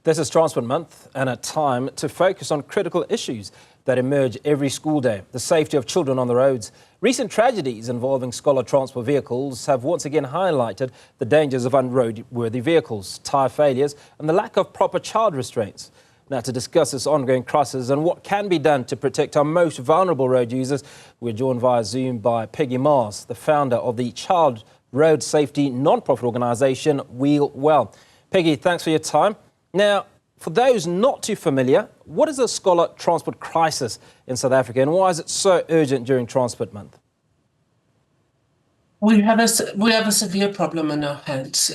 This is Transport Month and a time to focus on critical issues that emerge every school day. The safety of children on the roads. Recent tragedies involving scholar transport vehicles have once again highlighted the dangers of unroadworthy vehicles, tyre failures and the lack of proper child restraints. Now, to discuss this ongoing crisis and what can be done to protect our most vulnerable road users, we're joined via Zoom by Peggie Mars, the founder of the child road safety non-profit organisation Well. Peggie, thanks for your time. Now, for those not too familiar, what is the scholar transport crisis in South Africa and why is it so urgent during Transport Month? We have a severe problem in our hands.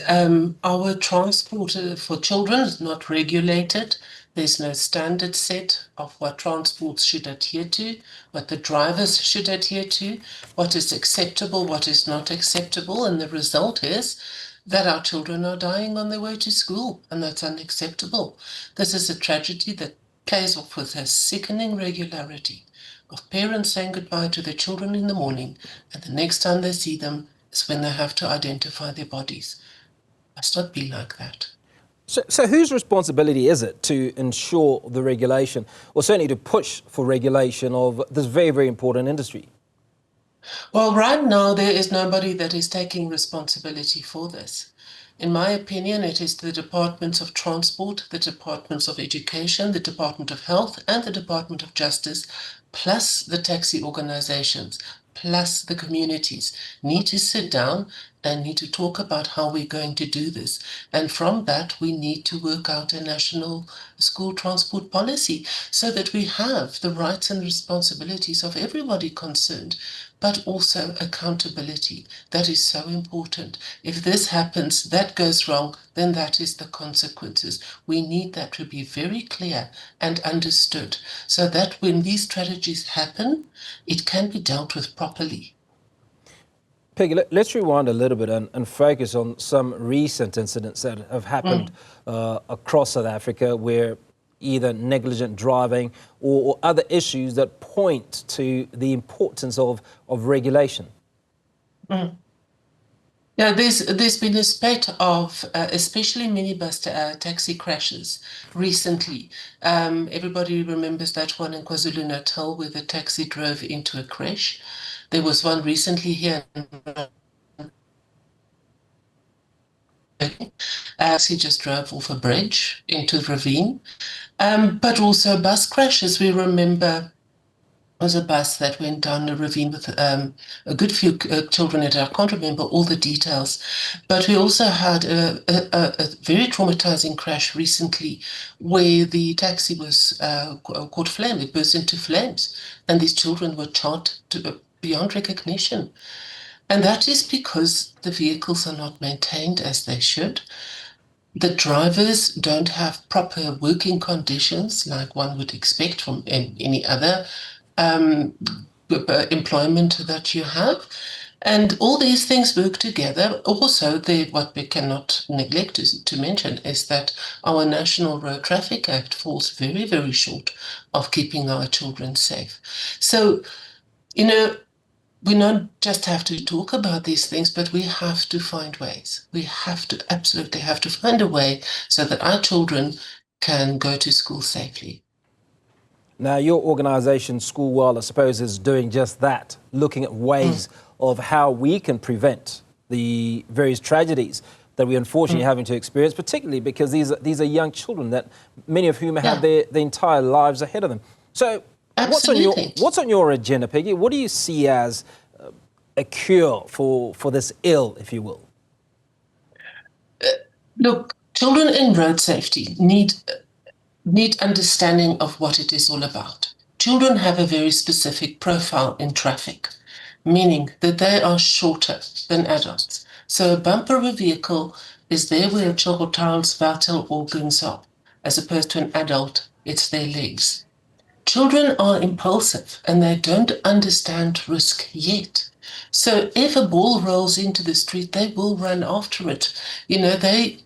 Our transport for children is not regulated. There's no standard set of what transports should adhere to, what the drivers should adhere to, what is acceptable, what is not acceptable, and the result is that our children are dying on their way to school, and that's unacceptable. This is a tragedy that plays off with a sickening regularity of parents saying goodbye to their children in the morning, and the next time they see them is when they have to identify their bodies. It must not be like that. So whose responsibility is it to ensure the regulation, or certainly to push for regulation of this very, very important industry? Well, right now, there is nobody that is taking responsibility for this. In my opinion, it is the Departments of Transport, the Departments of Education, the Department of Health, and the Department of Justice, plus the taxi organizations, plus the communities, need to sit down and need to talk about how we're going to do this. And from that, we need to work out a national school transport policy so that we have the rights and responsibilities of everybody concerned, but also accountability. That is so important. If this happens, that goes wrong, then that is the consequences. We need that to be very clear and understood so that when these tragedies happen, it can be dealt with properly. Peggy, let's rewind a little bit and focus on some recent incidents that have happened across South Africa where either negligent driving or other issues that point to the importance of regulation. Yeah, there's been a spate of especially minibus taxi crashes recently. Everybody remembers that one in KwaZulu-Natal where the taxi drove into a crash. There was one recently here he just drove off a bridge into the ravine. But also bus crashes. We remember there was a bus that went down a ravine with a good few children in it. I can't remember all the details. But we also had a very traumatizing crash recently where the taxi was caught flame. It burst into flames and these children were charred beyond recognition. And that is because the vehicles are not maintained as they should. The drivers don't have proper working conditions like one would expect from any other employment that you have. And all these things work together. Also, what we cannot neglect to mention is that our National Road Traffic Act falls very, very short of keeping our children safe. So, we not just have to talk about these things, but we have to find ways. We absolutely have to find a way so that our children can go to school safely. Now, your organisation, School Well, I suppose, is doing just that, looking at ways of how we can prevent the various tragedies that we're unfortunately having to experience, particularly because these are young children that many of whom have their entire lives ahead of them. So, what's on your agenda, Peggy? What do you see as a cure for this ill, if you will? Look, children in road safety need understanding of what it is all about. Children have a very specific profile in traffic, meaning that they are shorter than adults. So a bumper of a vehicle is there where a child's vital organs are, as opposed to an adult, it's their legs. Children are impulsive and they don't understand risk yet. So if a ball rolls into the street, they will run after it. They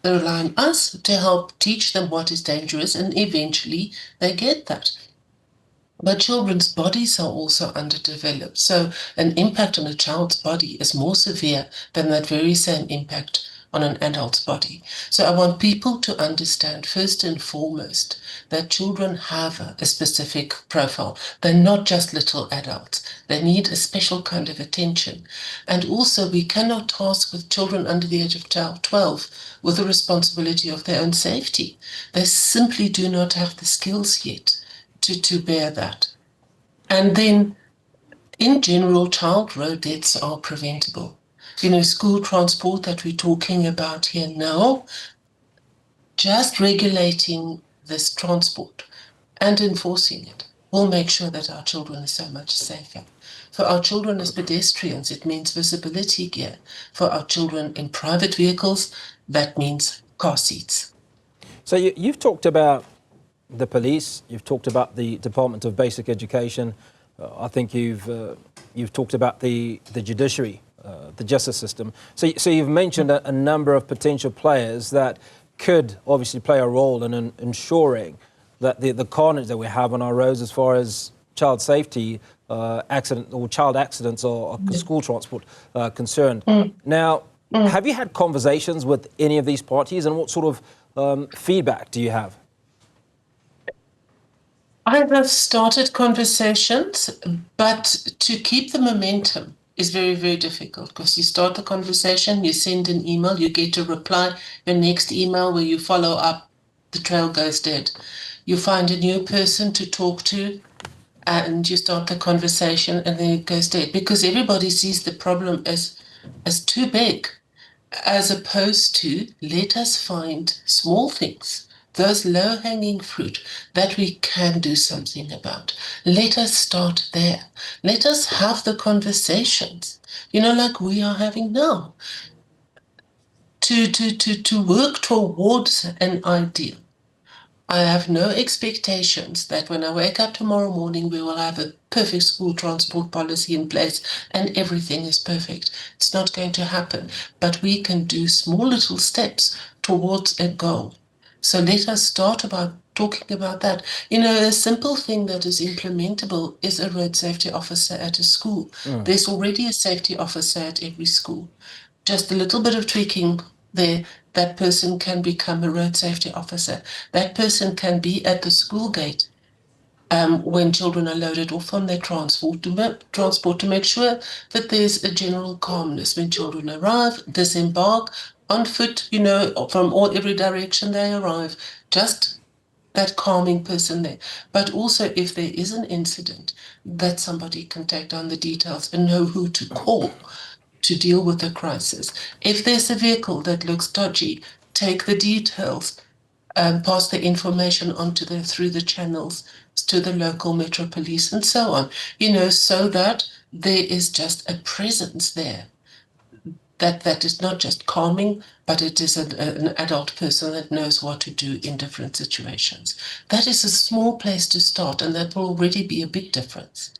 rely on us to help teach them what is dangerous, and eventually they get that. But children's bodies are also underdeveloped. So an impact on a child's body is more severe than that very same impact on an adult's body. So I want people to understand first and foremost that children have a specific profile. They're not just little adults. They need a special kind of attention. And also we cannot task with children under the age of 12 with the responsibility of their own safety. They simply do not have the skills yet to bear that. And then, in general, child road deaths are preventable. School transport that we're talking about here now, just regulating this transport and enforcing it will make sure that our children are so much safer. For our children as pedestrians, it means visibility gear. For our children in private vehicles, that means car seats. So you've talked about the police, you've talked about the Department of Basic Education. I think you've talked about the judiciary, the justice system. So you've mentioned a number of potential players that could obviously play a role in ensuring that the carnage that we have on our roads as far as child safety, child accidents or school transport concerned. Now, have you had conversations with any of these parties, and what sort of feedback do you have? I have started conversations, but to keep the momentum is very, very difficult, because you start the conversation, you send an email, you get a reply, your next email where you follow up, the trail goes dead. You find a new person to talk to, and you start the conversation, and then it goes dead, because everybody sees the problem as too big, as opposed to let us find small things, those low-hanging fruit that we can do something about. Let us start there. Let us have the conversations, like we are having now, to work towards an ideal. I have no expectations that when I wake up tomorrow morning, we will have a perfect school transport policy in place and everything is perfect. It's not going to happen, but we can do small little steps towards a goal. So let us start about talking about that. A simple thing that is implementable is a road safety officer at a school. There's already a safety officer at every school. Just a little bit of tweaking there, that person can become a road safety officer. That person can be at the school gate when children are loaded off on their transport to make sure that there's a general calmness when children arrive, disembark on foot, from every direction they arrive. Just that calming person there. But also, if there is an incident, that somebody can take down the details and know who to call to deal with the crisis. If there's a vehicle that looks dodgy, take the details and pass the information on to them through the channels to the local metro police and so on, so that there is just a presence there that is not just calming, but it is an adult person that knows what to do in different situations. That is a small place to start, and that will already be a big difference.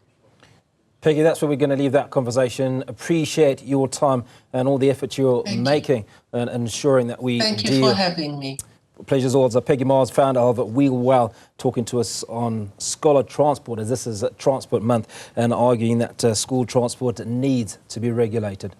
Peggy, that's where we're going to leave that conversation. Appreciate your time and all the effort you're making and ensuring that we Thank you for having me. Pleasure's always. Peggie Mars, founder of Well, talking to us on scholar transport, as this is Transport Month, and arguing that school transport needs to be regulated.